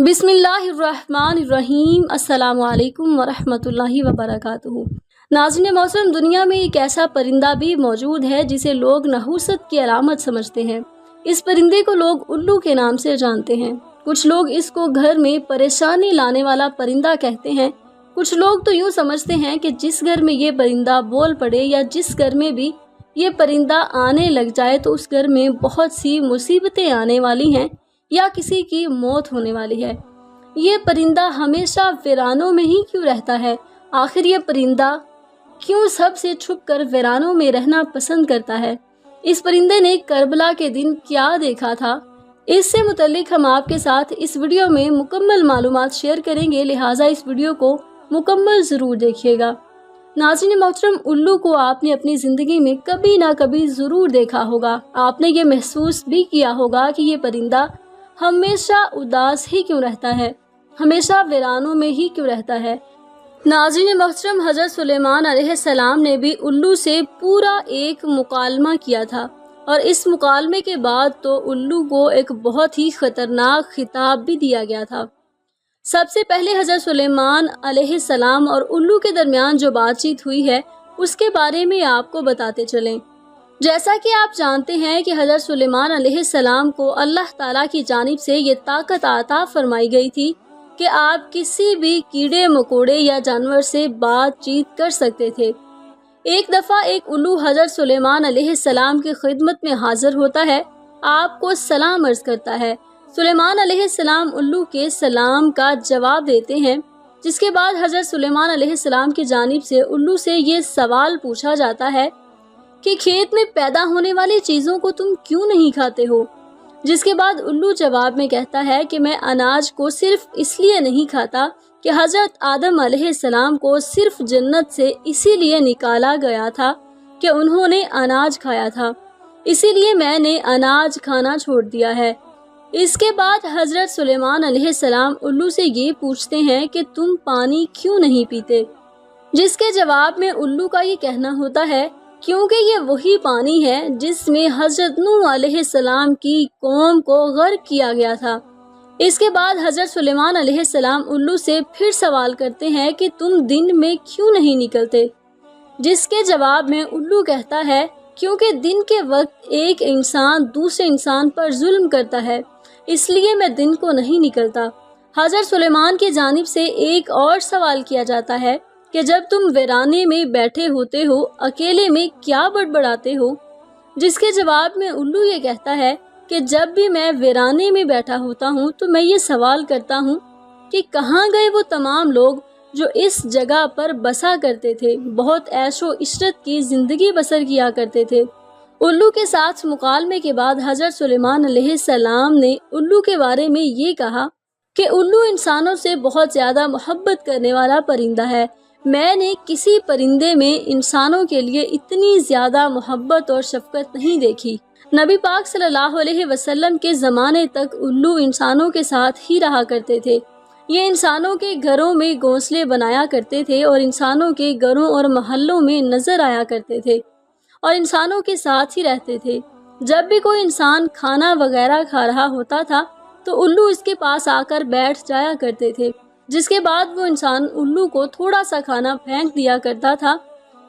बिस्मिल्लाहिर्रहमानिर्रहीम। अस्सलाम वालेकुम वरहमतुल्लाहि वबरकातुहू। नाज़रीन मौसम, दुनिया में एक ऐसा परिंदा भी मौजूद है जिसे लोग नहुसत की अलामत समझते हैं। इस परिंदे को लोग उल्लू के नाम से जानते हैं। कुछ लोग इसको घर में परेशानी लाने वाला परिंदा कहते हैं। कुछ लोग तो यूँ समझते हैं कि जिस घर में ये परिंदा बोल पड़े या जिस घर में भी ये परिंदा आने लग जाए तो उस घर में बहुत सी मुसीबतें आने वाली हैं या किसी की मौत होने वाली है। ये परिंदा हमेशा वीरानों में ही क्यों रहता है? आखिर ये परिंदा क्यों सबसे छुपकर वीरानों में रहना पसंद करता है? इस परिंदे ने करबला के दिन क्या देखा था? इससे मुतल्लिक हम आपके साथ इस वीडियो में मुकम्मल मालूमात शेयर करेंगे, लिहाजा इस वीडियो को मुकम्मल ज़रूर देखिएगा। नाज़रीन मोहतरम, उल्लू को आपने अपनी ज़िंदगी में कभी ना कभी ज़रूर देखा होगा। आपने ये महसूस भी किया होगा कि ये परिंदा हमेशा उदास ही क्यों रहता है, हमेशा वीरानों में ही क्यों रहता है। नाज़रीन मोहतरम, हज़रत सुलेमान अलैहिस्सलाम ने भी उल्लू से पूरा एक मुकालमा किया था और इस मुकालमे के बाद तो उल्लू को एक बहुत ही ख़तरनाक खिताब भी दिया गया था। सबसे पहले हज़रत सुलेमान अलैहिस्सलाम और उल्लू के दरमियान जो बातचीत हुई है उसके बारे में आपको बताते चलें। जैसा कि आप जानते हैं कि हज़रत सुलेमान अलैहिस्सलाम को अल्लाह ताला की जानिब से ये ताकत अता फरमाई गई थी कि आप किसी भी कीड़े मकोड़े या जानवर से बातचीत कर सकते थे। एक दफ़ा एक उल्लू हज़रत सुलेमान अलैहिस्सलाम की खिदमत में हाजिर होता है, आपको सलाम अर्ज़ करता है। सुलेमान अलैहिस्सलाम उल्लू के सलाम का जवाब देते हैं, जिसके बाद हज़रत सुलेमान अलैहिस्सलाम की जानिब से उल्लू से ये सवाल पूछा जाता है कि खेत में पैदा होने वाली चीज़ों को तुम क्यों नहीं खाते हो? जिसके बाद उल्लू जवाब में कहता है कि मैं अनाज को सिर्फ इसलिए नहीं खाता कि हज़रत आदम अलैहिस्सलाम को सिर्फ जन्नत से इसीलिए निकाला गया था कि उन्होंने अनाज खाया था, इसीलिए मैंने अनाज खाना छोड़ दिया है। इसके बाद हज़रत सुलेमान अलैहिस्सलाम उल्लू से ये पूछते हैं कि तुम पानी क्यों नहीं पीते? जिसके जवाब में उल्लू का ये कहना होता है क्योंकि ये वही पानी है जिसमें हज़रत नूह अलैहिस्सलाम की कौम को गर्क किया गया था। इसके बाद हज़रत सुलेमान अलैहिस्सलाम उल्लू से फिर सवाल करते हैं कि तुम दिन में क्यों नहीं निकलते? जिसके जवाब में उल्लू कहता है क्योंकि दिन के वक्त एक इंसान दूसरे इंसान पर जुल्म करता है, इसलिए मैं दिन को नहीं निकलता। हज़रत सुलेमान की जानिब से एक और सवाल किया जाता है कि जब तुम वीराने में बैठे होते हो अकेले में क्या बड़बड़ाते हो? जिसके जवाब में उल्लू ये कहता है कि जब भी मैं वीराने में बैठा होता हूँ तो मैं ये सवाल करता हूँ कि कहाँ गए वो तमाम लोग जो इस जगह पर बसा करते थे, बहुत ऐशो इशरत की ज़िंदगी बसर किया करते थे। उल्लू के साथ मुकालमे के बाद हज़रत सुलेमान अलैहिस्सलाम ने उल्लू के बारे में ये कहा कि उल्लू इंसानों से बहुत ज़्यादा मोहब्बत करने वाला परिंदा है। मैंने किसी परिंदे में इंसानों के लिए इतनी ज़्यादा मोहब्बत और शफ़क़त नहीं देखी। नबी पाक सल्लल्लाहु अलैहि वसल्लम के ज़माने तक उल्लू इंसानों के साथ ही रहा करते थे। ये इंसानों के घरों में घोंसले बनाया करते थे और इंसानों के घरों और महल्लों में नज़र आया करते थे और इंसानों के साथ ही रहते थे। जब भी कोई इंसान खाना वगैरह खा रहा होता था तो उल्लू इसके पास आकर बैठ जाया करते थे, जिसके बाद वो इंसान उल्लू को थोड़ा सा खाना फेंक दिया करता था,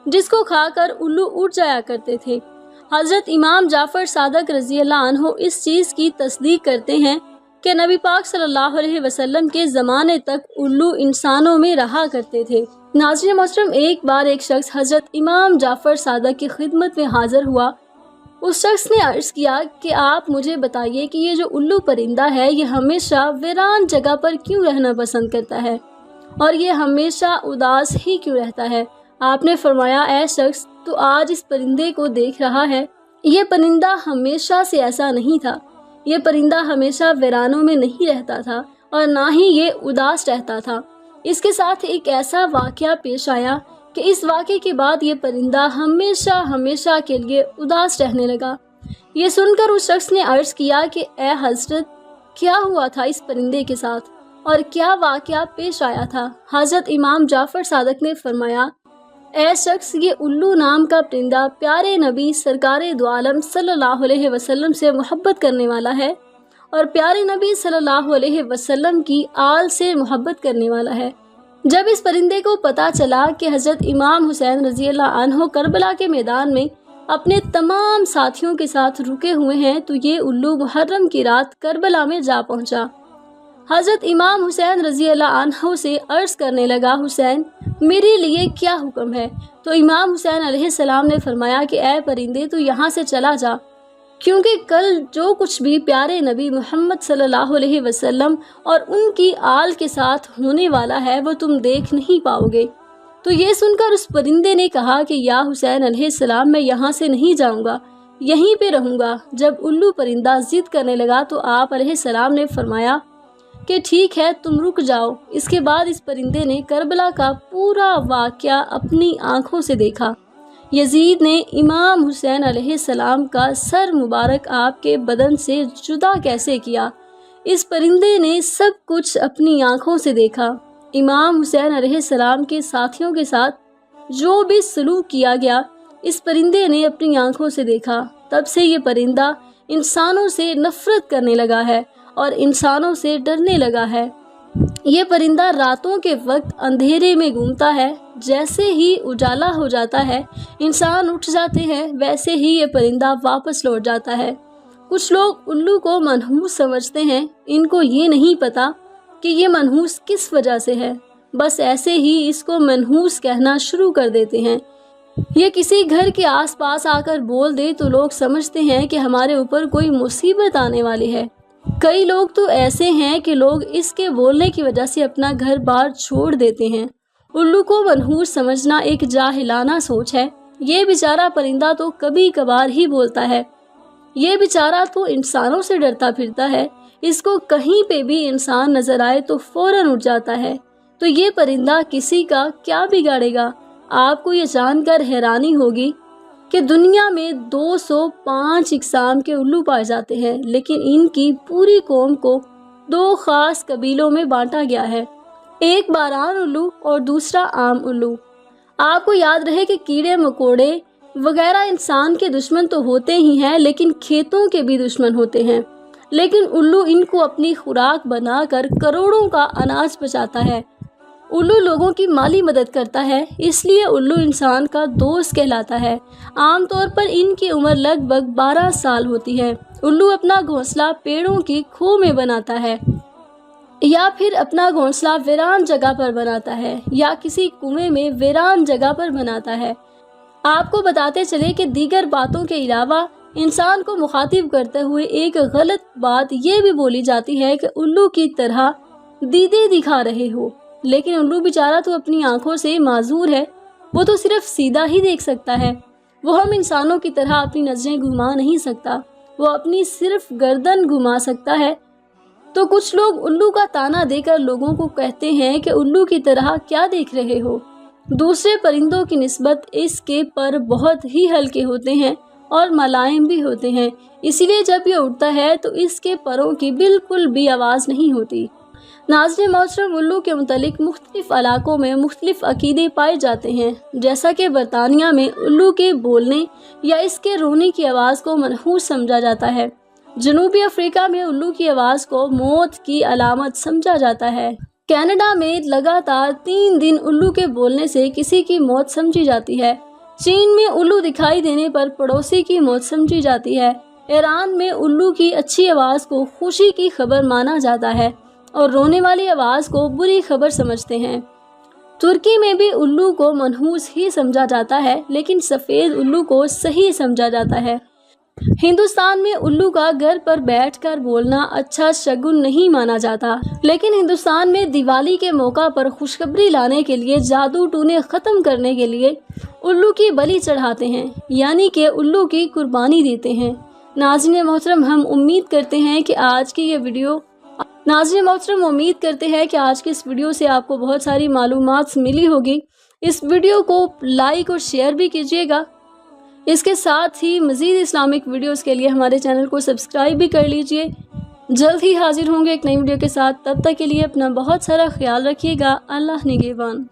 जिसको खाकर उल्लू उड़ जाया करते थे। हज़रत इमाम जाफ़र सादक रज़ियल्लाहु अन्हु इस चीज़ की तस्दीक करते हैं कि नबी पाक सल्लल्लाहु अलैहि वसल्लम के ज़माने तक उल्लू इंसानों में रहा करते थे। नाज़रीन मोहतरम, एक बार एक शख्स हज़रत इमाम जाफ़र सादक की खिदमत में हाज़िर हुआ। उस शख्स ने अर्ज़ किया कि आप मुझे बताइए कि ये जो उल्लू परिंदा है ये हमेशा वीरान जगह पर क्यों रहना पसंद करता है और ये हमेशा उदास ही क्यों रहता है? आपने फरमाया, ऐ शख्स, तो आज इस परिंदे को देख रहा है, ये परिंदा हमेशा से ऐसा नहीं था। ये परिंदा हमेशा वीरानों में नहीं रहता था और ना ही ये उदास रहता था। इसके साथ एक ऐसा वाक़या पेश आया कि इस वाक़े के बाद ये परिंदा हमेशा हमेशा के लिए उदास रहने लगा। ये सुनकर उस शख्स ने अर्ज़ किया कि ए हज़रत, क्या हुआ था इस परिंदे के साथ और क्या वाक़या पेश आया था? हज़रत इमाम जाफ़र सादक ने फरमाया, ए शख्स, ये उल्लू नाम का परिंदा प्यारे नबी सरकारे दो आलम सल्लल्लाहु अलैहि वसल्लम से मोहब्बत करने वाला है اور پیارے نبی صلی اللہ علیہ وسلم کی آل سے محبت کرنے والا ہے۔ جب اس پرندے کو پتہ چلا کہ حضرت امام حسین رضی اللہ عنہ کربلا کے میدان میں اپنے تمام ساتھیوں کے ساتھ رکے ہوئے ہیں تو یہ الو محرم کی رات کربلا میں جا پہنچا۔ حضرت امام حسین رضی اللہ عنہ سے عرض کرنے لگا، حسین میرے لیے کیا حکم ہے؟ تو امام حسین علیہ السلام نے فرمایا کہ اے پرندے تو یہاں سے چلا جا، کیونکہ کل جو کچھ بھی پیارے نبی محمد صلی اللہ علیہ وسلم اور ان کی آل کے ساتھ ہونے والا ہے وہ تم دیکھ نہیں پاؤ گے۔ تو یہ سن کر اس پرندے نے کہا کہ یا حسین علیہ السلام میں یہاں سے نہیں جاؤں گا، یہیں پہ رہوں گا۔ جب الو پرندہ ضد کرنے لگا تو آپ علیہ السلام نے فرمایا کہ ٹھیک ہے تم رک جاؤ۔ اس کے بعد اس پرندے نے کربلا کا پورا واقعہ اپنی آنکھوں سے دیکھا۔ یزید نے امام حسین علیہ السلام کا سر مبارک آپ کے بدن سے جدا کیسے کیا، اس پرندے نے سب کچھ اپنی آنکھوں سے دیکھا۔ امام حسین علیہ السلام کے ساتھیوں کے ساتھ جو بھی سلوک کیا گیا اس پرندے نے اپنی آنکھوں سے دیکھا۔ تب سے یہ پرندہ انسانوں سے نفرت کرنے لگا ہے اور انسانوں سے ڈرنے لگا ہے۔ یہ پرندہ راتوں کے وقت اندھیرے میں گھومتا ہے، جیسے ہی اجالا ہو جاتا ہے انسان اٹھ جاتے ہیں ویسے ہی یہ پرندہ واپس لوٹ جاتا ہے۔ کچھ لوگ الو کو منحوس سمجھتے ہیں، ان کو یہ نہیں پتا کہ یہ منحوس کس وجہ سے ہے، بس ایسے ہی اس کو منحوس کہنا شروع کر دیتے ہیں۔ یہ کسی گھر کے آس پاس آ کر بول دے تو لوگ سمجھتے ہیں کہ ہمارے اوپر کوئی مصیبت آنے والی ہے۔ کئی لوگ تو ایسے ہیں کہ لوگ اس کے بولنے کی وجہ سے اپنا گھر بار چھوڑ دیتے ہیں۔ الو کو منحوس سمجھنا ایک جاہلانہ سوچ ہے۔ یہ بیچارہ پرندہ تو کبھی کبھار ہی بولتا ہے، یہ بیچارہ تو انسانوں سے ڈرتا پھرتا ہے، اس کو کہیں پہ بھی انسان نظر آئے تو فوراً اٹھ جاتا ہے، تو یہ پرندہ کسی کا کیا بگاڑے گا؟ آپ کو یہ جان کر حیرانی ہوگی کہ دنیا میں 205 اقسام کے الو پائے جاتے ہیں، لیکن ان کی پوری قوم کو 2 خاص قبیلوں میں بانٹا گیا ہے، ایک باران الو اور دوسرا عام الو۔ آپ کو یاد رہے کہ کیڑے مکوڑے وغیرہ انسان کے دشمن تو ہوتے ہی ہیں لیکن کھیتوں کے بھی دشمن ہوتے ہیں، لیکن الو ان کو اپنی خوراک بنا کر کروڑوں کا اناج بچاتا ہے۔ الو لوگوں کی مالی مدد کرتا ہے، اس لیے الو انسان کا دوست کہلاتا ہے۔ عام طور پر ان کی عمر لگ بھگ 12 سال ہوتی ہے۔ الو اپنا گھونسلہ پیڑوں کی کھو میں بناتا ہے یا پھر اپنا گھونسلہ ویران جگہ پر بناتا ہے یا کسی کنویں میں ویران جگہ پر بناتا ہے۔ آپ کو بتاتے چلے کہ دیگر باتوں کے علاوہ انسان کو مخاطب کرتے ہوئے ایک غلط بات یہ بھی بولی جاتی ہے کہ الو کی طرح دیدے دکھا رہے ہو، لیکن الو بیچارہ تو اپنی آنکھوں سے معذور ہے، وہ تو صرف سیدھا ہی دیکھ سکتا ہے، وہ ہم انسانوں کی طرح اپنی نظریں گھما نہیں سکتا، وہ اپنی صرف گردن گھما سکتا ہے۔ تو کچھ لوگ الو کا طعنہ دے کر لوگوں کو کہتے ہیں کہ الو کی طرح کیا دیکھ رہے ہو، دوسرے پرندوں کی نسبت اس کے پر بہت ہی ہلکے ہوتے ہیں اور ملائم بھی ہوتے ہیں، اسی لیے جب یہ اڑتا ہے تو اس کے پروں کی بالکل بھی آواز نہیں ہوتی۔ ناظرین محترم، الو کے متعلق مختلف علاقوں میں مختلف عقیدے پائے جاتے ہیں، جیسا کہ برطانیہ میں الو کے بولنے یا اس کے رونے کی آواز کو منحوس سمجھا جاتا ہے۔ جنوبی افریقہ میں الو کی آواز کو موت کی علامت سمجھا جاتا ہے۔ کینیڈا میں لگاتار 3 دن الو کے بولنے سے کسی کی موت سمجھی جاتی ہے۔ چین میں الو دکھائی دینے پر پڑوسی کی موت سمجھی جاتی ہے۔ ایران میں الو کی اچھی آواز کو خوشی کی خبر مانا جاتا ہے اور رونے والی آواز کو بری خبر سمجھتے ہیں۔ ترکی میں بھی الو کو منحوس ہی سمجھا جاتا ہے، لیکن سفید الو کو صحیح سمجھا جاتا ہے۔ ہندوستان میں الو کا گھر پر بیٹھ کر بولنا اچھا شگن نہیں مانا جاتا، لیکن ہندوستان میں دیوالی کے موقع پر خوشخبری لانے کے لیے جادو ٹونے ختم کرنے کے لیے الو کی بلی چڑھاتے ہیں، یعنی کہ الو کی قربانی دیتے ہیں۔ ناظرین محترم، ہم امید کرتے ہیں کہ آج کی اس ویڈیو سے آپ کو بہت ساری معلومات ملی ہوگی۔ اس ویڈیو کو لائک اور شیئر بھی کیجیے گا۔ اس کے ساتھ ہی مزید اسلامک ویڈیوز کے لیے ہمارے چینل کو سبسکرائب بھی کر لیجئے۔ جلد ہی حاضر ہوں گے ایک نئی ویڈیو کے ساتھ، تب تک کے لیے اپنا بہت سارا خیال رکھیے گا۔ اللہ نگہبان۔